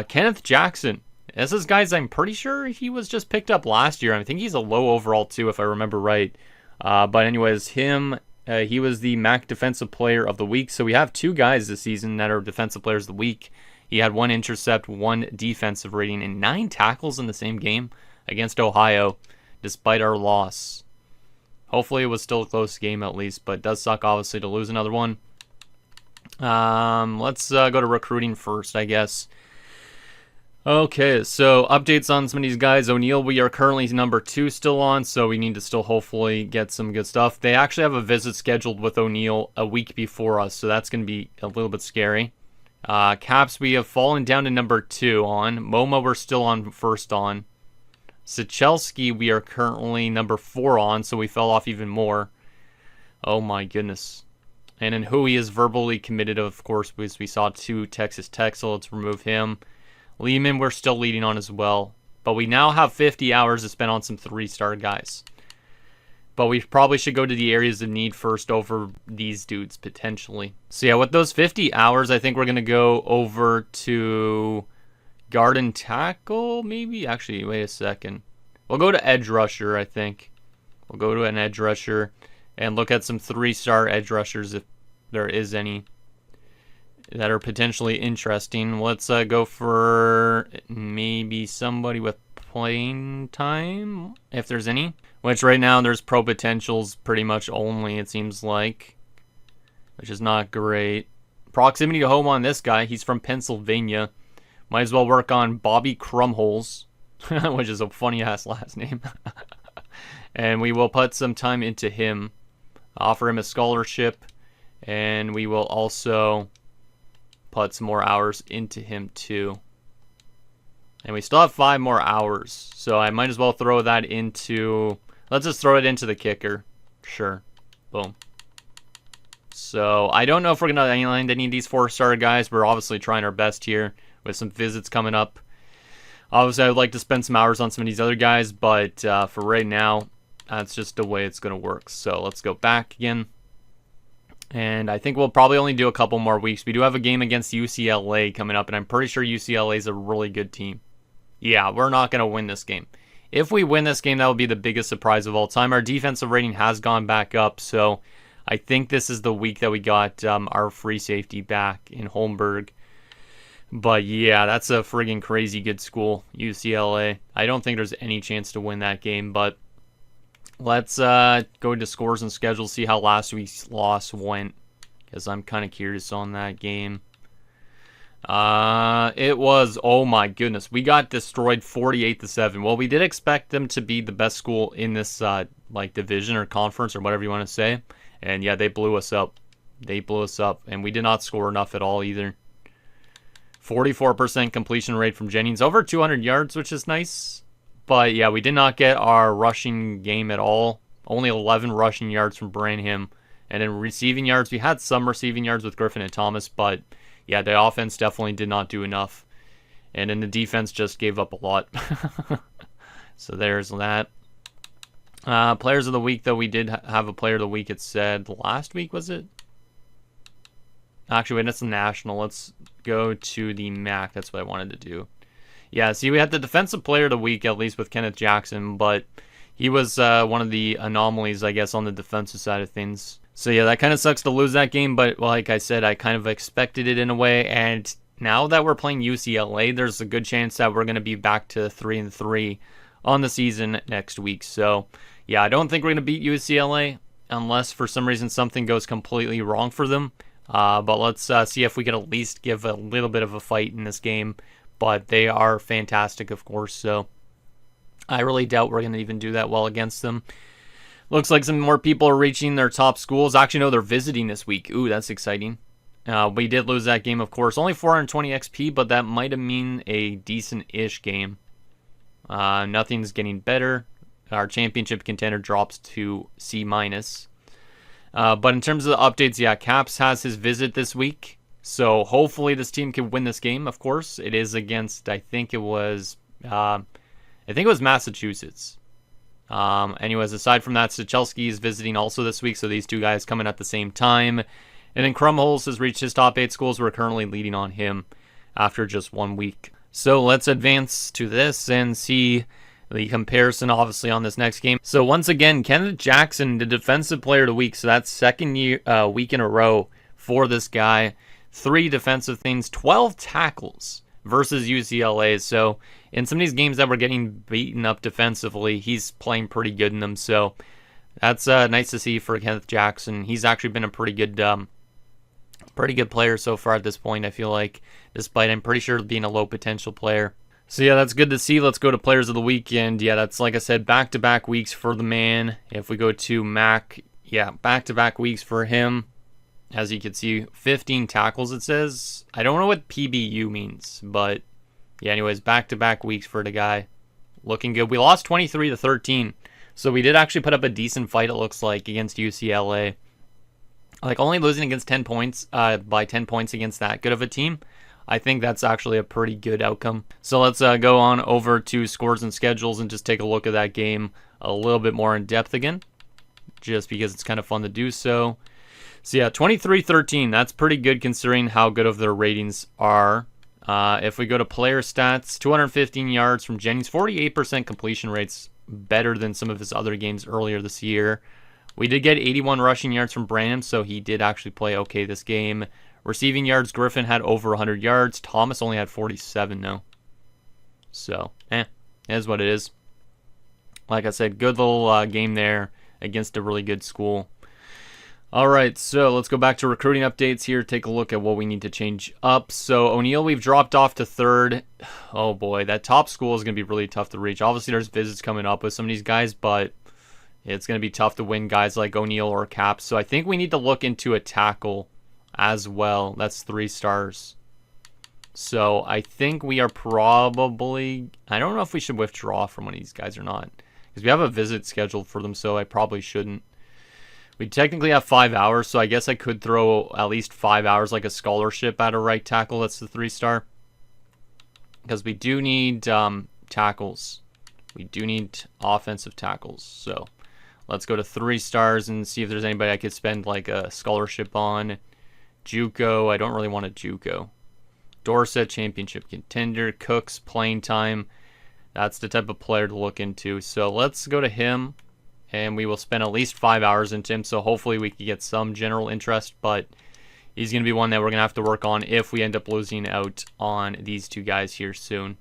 Kenneth Jackson. This is guys, I'm pretty sure he was just picked up last year. I think he's a low overall too, if I remember right. But anyways, he was the MAC Defensive Player of the Week. So we have two guys this season that are Defensive Players of the Week. He had 1 intercept, 1 defensive rating, and 9 tackles in the same game against Ohio, despite our loss. Hopefully it was still a close game at least, but it does suck obviously to lose another one. Let's go to recruiting first, I guess. Okay, so updates on some of these guys. O'Neal, we are currently number 2 still on, so we need to still hopefully get some good stuff. They actually have a visit scheduled with O'Neal a week before us, so that's going to be a little bit scary. Caps, we have fallen down to number 2 on. MoMA, we're still on first on. Sichelski, we are currently number 4 on, so we fell off even more. Oh my goodness. And then Hui is verbally committed, of course, because we saw 2 Texas Tech, so let's remove him. Lehman, we're still leading on as well. But we now have 50 hours to spend on some 3-star guys. But we probably should go to the areas of need first over these dudes, potentially. So yeah, with those 50 hours, I think we're going to go over to guard and tackle, maybe? Actually, wait a second. We'll go to edge rusher, I think. We'll go to an edge rusher and look at some 3-star edge rushers if there is any that are potentially interesting. Let's go for maybe somebody with playing time, if there's any. Which right now there's pro potentials pretty much only, it seems like. Which is not great. Proximity to home on this guy. He's from Pennsylvania. Might as well work on Bobby Crumholes, which is a funny-ass last name. And we will put some time into him. Offer him a scholarship. And we will also put some more hours into him too. And we still have 5 more hours. So I might as well throw that into... Let's just throw it into the kicker. Sure. Boom. So I don't know if we're going to land any of these 4-star guys. We're obviously trying our best here with some visits coming up. Obviously, I would like to spend some hours on some of these other guys. But for right now, that's just the way it's going to work. So let's go back again. And I think we'll probably only do a couple more weeks. We do have a game against UCLA coming up, and I'm pretty sure UCLA is a really good team. Yeah, we're not going to win this game. If we win this game, that will be the biggest surprise of all time. Our defensive rating has gone back up, so I think this is the week that we got our free safety back in Holmberg. But yeah, that's a friggin' crazy good school, UCLA. I don't think there's any chance to win that game, but let's go to scores and schedules, see how last week's loss went, because I'm kind of curious on that game. It was, oh my goodness, we got destroyed 48-7. Well, we did expect them to be the best school in this like division or conference or whatever you want to say, and yeah, they blew us up. They blew us up, and we did not score enough at all either. 44% completion rate from Jennings, over 200 yards, which is nice. But yeah, we did not get our rushing game at all. Only 11 rushing yards from Branham. And in receiving yards, we had some receiving yards with Griffin and Thomas. But yeah, the offense definitely did not do enough. And then the defense just gave up a lot. So there's that. Players of the week, though, we did have a player of the week, it said. Last week, was it? Actually, wait, that's the national. Let's go to the MAC. That's what I wanted to do. Yeah, see, we had the defensive player of the week, at least with Kenneth Jackson, but he was one of the anomalies, I guess, on the defensive side of things. So yeah, that kind of sucks to lose that game, but like I said, I kind of expected it in a way, and now that we're playing UCLA, there's a good chance that we're going to be back to 3-3 on the season next week. So yeah, I don't think we're going to beat UCLA unless for some reason something goes completely wrong for them. But let's see if we can at least give a little bit of a fight in this game. But they are fantastic, of course, so I really doubt we're going to even do that well against them. Looks like some more people are reaching their top schools. Actually, no, they're visiting this week. Ooh, that's exciting. We did lose that game, of course. Only 420 XP, but that might have mean a decent-ish game. Nothing's getting better. Our championship contender drops to C-. But in terms of the updates, yeah, Caps has his visit this week. So hopefully this team can win this game, of course. It is against, I think it was Massachusetts. Anyways, aside from that, Sichelski is visiting also this week, so these two guys coming at the same time. And then Krumholz has reached his top 8 schools. We're currently leading on him after just 1 week. So let's advance to this and see the comparison, obviously, on this next game. So once again, Kenneth Jackson, the defensive player of the week. So that's second week in a row for this guy. 3 defensive things, 12 tackles versus UCLA. So in some of these games that we're getting beaten up defensively, he's playing pretty good in them. So that's nice to see for Kenneth Jackson. He's actually been a pretty good player so far at this point, I feel like, despite I'm pretty sure being a low potential player. So yeah, that's good to see. Let's go to players of the weekend. Yeah, that's, like I said, back-to-back weeks for the man. If we go to Mac, yeah, back-to-back weeks for him. As you can see, 15 tackles it says. I don't know what PBU means, but yeah, anyways, back-to-back weeks for the guy. Looking good. We lost 23-13, so we did actually put up a decent fight, it looks like, against UCLA. Like, only losing against 10 points, by 10 points against that good of a team, I think that's actually a pretty good outcome. So let's go on over to scores and schedules and just take a look at that game a little bit more in depth again, just because it's kind of fun to do so. So yeah, 23-13, that's pretty good considering how good of their ratings are. If we go to player stats, 215 yards from Jennings, 48% completion rates, better than some of his other games earlier this year. We did get 81 rushing yards from Branham, so he did actually play okay this game. Receiving yards, Griffin had over 100 yards. Thomas only had 47 though. So, it is what it is. Like I said, good little game there against a really good school. Alright, so let's go back to recruiting updates here. Take a look at what we need to change up. So O'Neill, we've dropped off to 3rd. Oh boy, that top school is going to be really tough to reach. Obviously, there's visits coming up with some of these guys, but it's going to be tough to win guys like O'Neill or Caps. So I think we need to look into a tackle as well. That's 3 stars. So I think we are probably... I don't know if we should withdraw from one of these guys or not, because we have a visit scheduled for them, so I probably shouldn't. We technically have 5 hours, so I guess I could throw at least 5 hours like a scholarship at a right tackle. That's the 3-star. Because we do need tackles. We do need offensive tackles. So let's go to 3 stars and see if there's anybody I could spend like a scholarship on. JUCO, I don't really want a JUCO. Dorset, championship contender. Cooks, playing time. That's the type of player to look into. So let's go to him. And we will spend at least 5 hours into him, so hopefully we can get some general interest, but he's going to be one that we're going to have to work on if we end up losing out on these 2 guys here soon,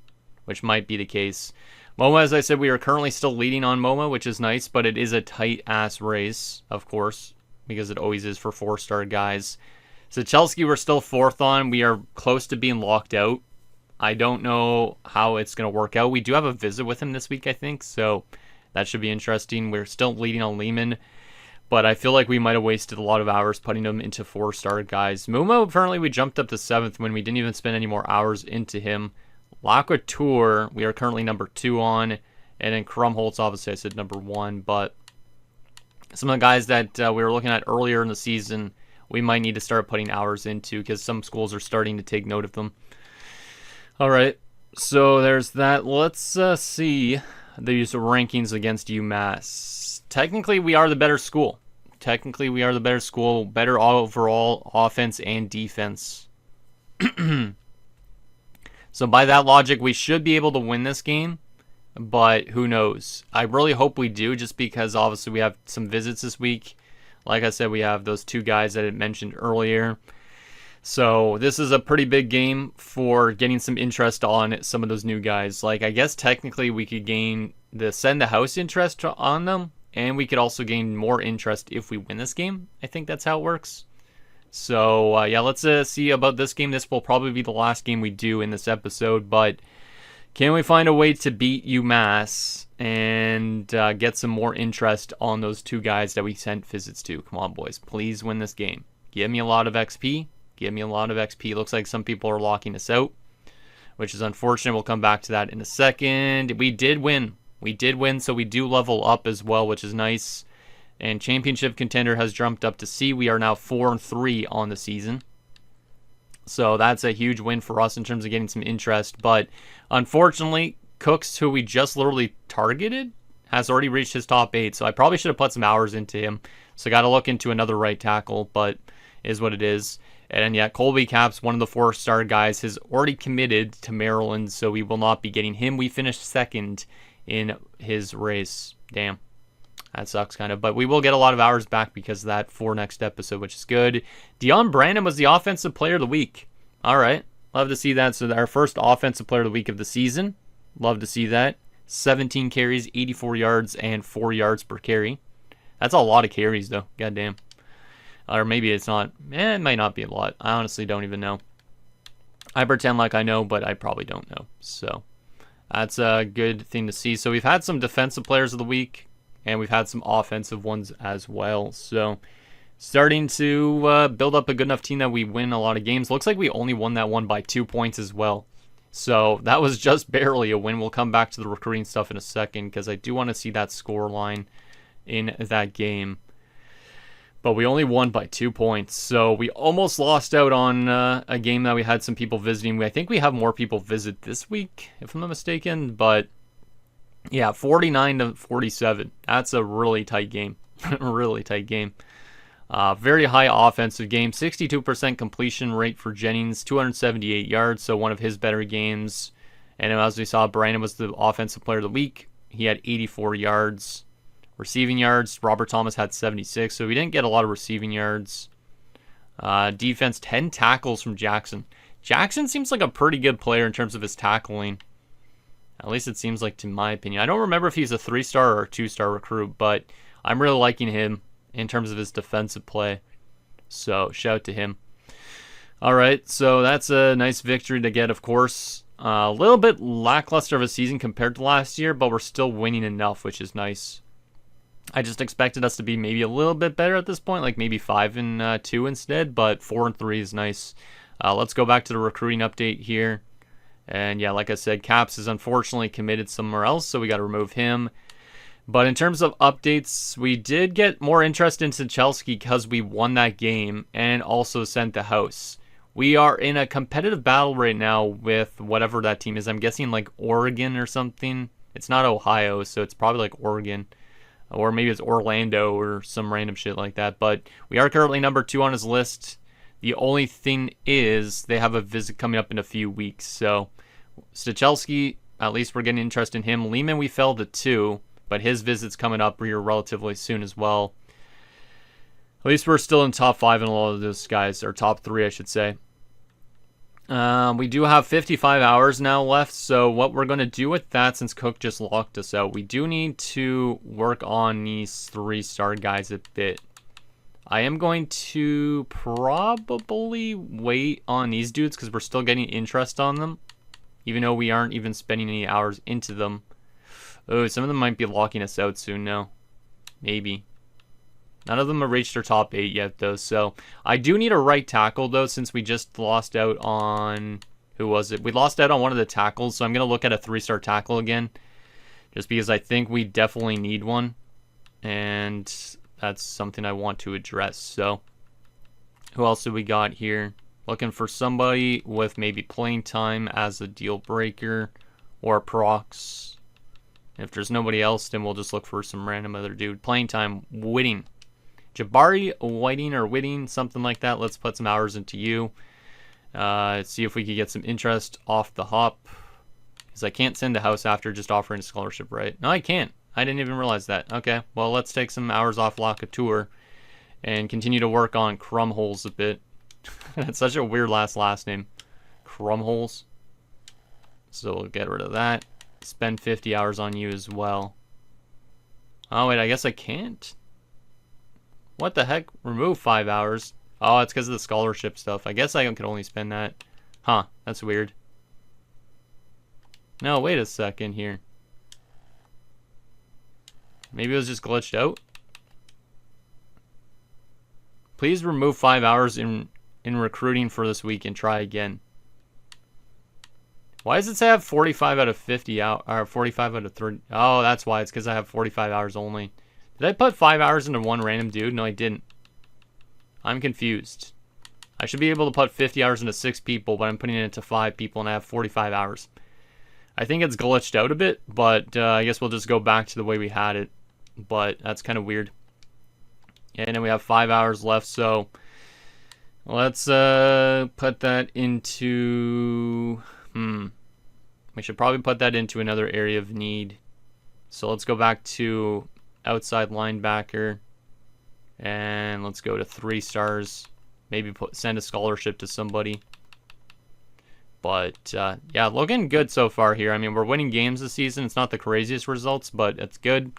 which might be the case. MoMA, as I said, we are currently still leading on MoMA, which is nice, but it is a tight-ass race, of course, because it always is for 4-star guys. Sichelski, we're still 4th on. We are close to being locked out. I don't know how it's going to work out. We do have a visit with him this week, I think, so that should be interesting. We're still leading on Lehman, but I feel like we might have wasted a lot of hours putting him into 4-star guys. Mumo, apparently we jumped up to 7th when we didn't even spend any more hours into him. Lacouture, we are currently number 2 on, and then Krumholz, obviously I said number 1, but some of the guys that we were looking at earlier in the season, we might need to start putting hours into because some schools are starting to take note of them. All right, so there's that. Let's see these rankings against UMass. Technically, we are the better school. Better overall offense and defense. So by that logic, we should be able to win this game, but who knows? I really hope we do, just because obviously we have some visits this week. Like I said, we have those 2 guys that I mentioned earlier. So this is a pretty big game for getting some interest on some of those new guys. Like, I guess technically we could gain the send the house interest on them, and we could also gain more interest if we win this game. I think that's how it works. So yeah, let's see about this game. This will probably be the last game we do in this episode, but can we find a way to beat UMass and get some more interest on those 2 guys that we sent visits to? Come on, boys. Please win this game. Give me a lot of XP. Give me a lot of XP. Looks like some people are locking us out, which is unfortunate. We'll come back to that in a second. We did win. So we do level up as well, which is nice. And championship contender has jumped up to C. We are now 4-3 on the season. So that's a huge win for us in terms of getting some interest. But unfortunately, Cooks, who we just literally targeted, has already reached his top 8. So I probably should have put some hours into him. So got to look into another right tackle, but is what it is. And yeah, Colby Caps, one of the 4-star guys, has already committed to Maryland, so we will not be getting him. We finished 2nd in his race. Damn. That sucks kind of. But we will get a lot of hours back because of that for next episode, which is good. Deion Brandon was the Offensive Player of the Week. All right. Love to see that. So our first Offensive Player of the Week of the season. Love to see that. 17 carries, 84 yards, and 4 yards per carry. That's a lot of carries, though. Goddamn. Or maybe it's not. It might not be a lot. I honestly don't even know. I pretend like I know, but I probably don't know. So that's a good thing to see. So we've had some Defensive Players of the Week, and we've had some offensive ones as well. So starting to build up a good enough team that we win a lot of games. Looks like we only won that one by 2 points as well. So that was just barely a win. We'll come back to the recruiting stuff in a second because I do want to see that score line in that game. But we only won by 2 points. So we almost lost out on a game that we had some people visiting. I think we have more people visit this week, if I'm not mistaken. But yeah, 49-47. That's a really tight game. Really tight game. Very high offensive game. 62% completion rate for Jennings. 278 yards, so one of his better games. And as we saw, Brandon was the Offensive Player of the Week. He had 84 yards. Receiving yards, Robert Thomas had 76, so we didn't get a lot of receiving yards. Defense, 10 tackles from Jackson. Jackson seems like a pretty good player in terms of his tackling. At least it seems like, to my opinion. I don't remember if he's a 3-star or a 2-star recruit, but I'm really liking him in terms of his defensive play. So, shout out to him. Alright, so that's a nice victory to get, of course. A little bit lackluster of a season compared to last year, but we're still winning enough, which is nice. I just expected us to be maybe a little bit better at this point, like maybe 5-2 instead, but 4-3 is nice. Let's go back to the recruiting update here. And yeah, like I said, Caps is unfortunately committed somewhere else, so we got to remove him. But in terms of updates, we did get more interest into Chelsea because we won that game and also sent the house. We are in a competitive battle right now with whatever that team is. I'm guessing like Oregon or something. It's not Ohio, so it's probably like Oregon. Or maybe it's Orlando or some random shit like that. But we are currently number 2 on his list. The only thing is they have a visit coming up in a few weeks. So Stachelski, at least we're getting interest in him. Lehman, we fell to 2. But his visit's coming up here relatively soon as well. At least we're still in top 5 in a lot of those guys. Or top 3, I should say. We do have 55 hours now left, so what we're going to do with that, since Cook just locked us out, we do need to work on these 3-star guys a bit. I am going to probably wait on these dudes because we're still getting interest on them, even though we aren't even spending any hours into them. Oh, some of them might be locking us out soon now. Maybe. None of them have reached their top 8 yet, though. So I do need a right tackle, though, since we just lost out on... Who was it? We lost out on one of the tackles, so I'm going to look at a 3-star tackle again. Just because I think we definitely need one. And that's something I want to address. So who else do we got here? Looking for somebody with maybe playing time as a deal breaker. Or procs. If there's nobody else, then we'll just look for some random other dude. Playing time, Whitting. Jabari Whiting or Whitting, something like that. Let's put some hours into you. See if we can get some interest off the hop. Because I can't send a house after just offering a scholarship, right? No, I can't. I didn't even realize that. Okay, well, let's take some hours off Lockateur and continue to work on Crumholes a bit. That's such a weird last name. Crumholes. So we'll get rid of that. Spend 50 hours on you as well. Oh, wait, I guess I can't. What the heck? Remove 5 hours. Oh, it's because of the scholarship stuff. I guess I can only spend that. Huh, that's weird. No, wait a second here. Maybe it was just glitched out. Please remove 5 hours in recruiting for this week and try again. Why does it say I have 45 out of 50 out, or 45 out of 30? Oh, that's why. It's because I have 45 hours only. Did I put 5 hours into one random dude? No, I didn't. I'm confused. I should be able to put 50 hours into 6 people, but I'm putting it into 5 people and I have 45 hours. I think it's glitched out a bit, but I guess we'll just go back to the way we had it. But that's kind of weird. And then we have 5 hours left, so let's put that into... We should probably put that into another area of need. So let's go back to outside linebacker. And let's go to 3 stars. Maybe send a scholarship to somebody. But, yeah, looking good so far here. I mean, we're winning games this season. It's not the craziest results, but it's good.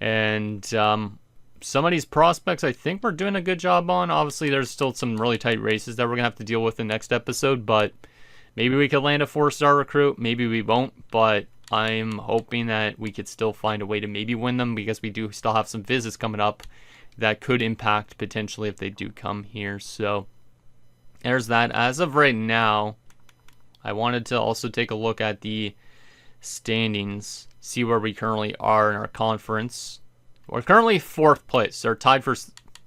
And some of these prospects I think we're doing a good job on. Obviously, there's still some really tight races that we're going to have to deal with in the next episode. But maybe we could land a 4-star recruit. Maybe we won't. But I'm hoping that we could still find a way to maybe win them, because we do still have some visits coming up that could impact potentially if they do come here. So there's that. As of right now, I wanted to also take a look at the standings, see where we currently are in our conference. We're currently 4th place. They're tied for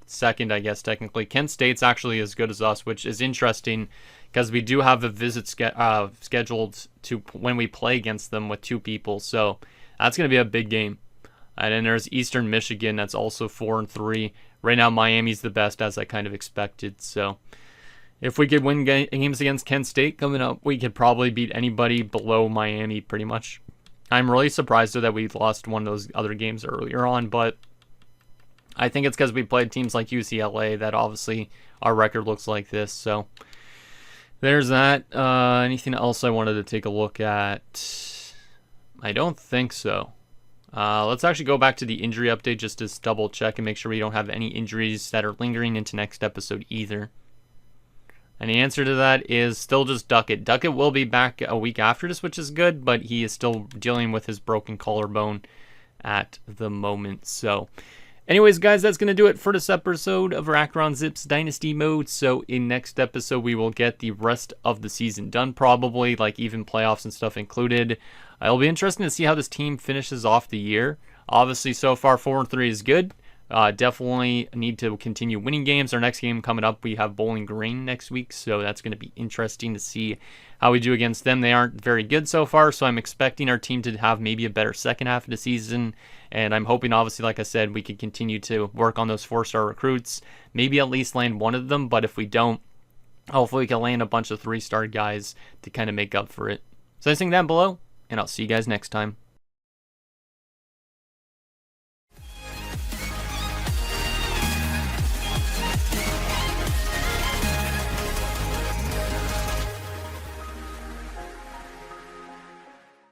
2nd, I guess, technically. Kent State's actually as good as us, which is interesting because we do have a visit scheduled to when we play against them with 2 people. So that's going to be a big game. And then there's Eastern Michigan, that's also 4-3. Right now, Miami's the best, as I kind of expected. So if we could win games against Kent State coming up, we could probably beat anybody below Miami, pretty much. I'm really surprised, though, that we lost one of those other games earlier on, but I think it's because we played teams like UCLA that obviously our record looks like this. So there's that. Anything else I wanted to take a look at? I don't think so. Let's actually go back to the injury update just to double check and make sure we don't have any injuries that are lingering into next episode either. And the answer to that is still just Duckett. Duckett will be back a week after this, which is good, but he is still dealing with his broken collarbone at the moment. So anyways, guys, that's going to do it for this episode of Akron Zips Dynasty Mode. So in next episode, we will get the rest of the season done, probably, like even playoffs and stuff included. It'll be interesting to see how this team finishes off the year. Obviously, so far, 4-3 is good. Definitely need to continue winning games. Our next game coming up, we have Bowling Green next week, so that's going to be interesting to see how we do against them. They aren't very good so far, so I'm expecting our team to have maybe a better second half of the season, and I'm hoping, obviously, like I said, we can continue to work on those 4-star recruits, maybe at least land one of them, but if we don't, hopefully we can land a bunch of 3-star guys to kind of make up for it. So anything down below, and I'll see you guys next time.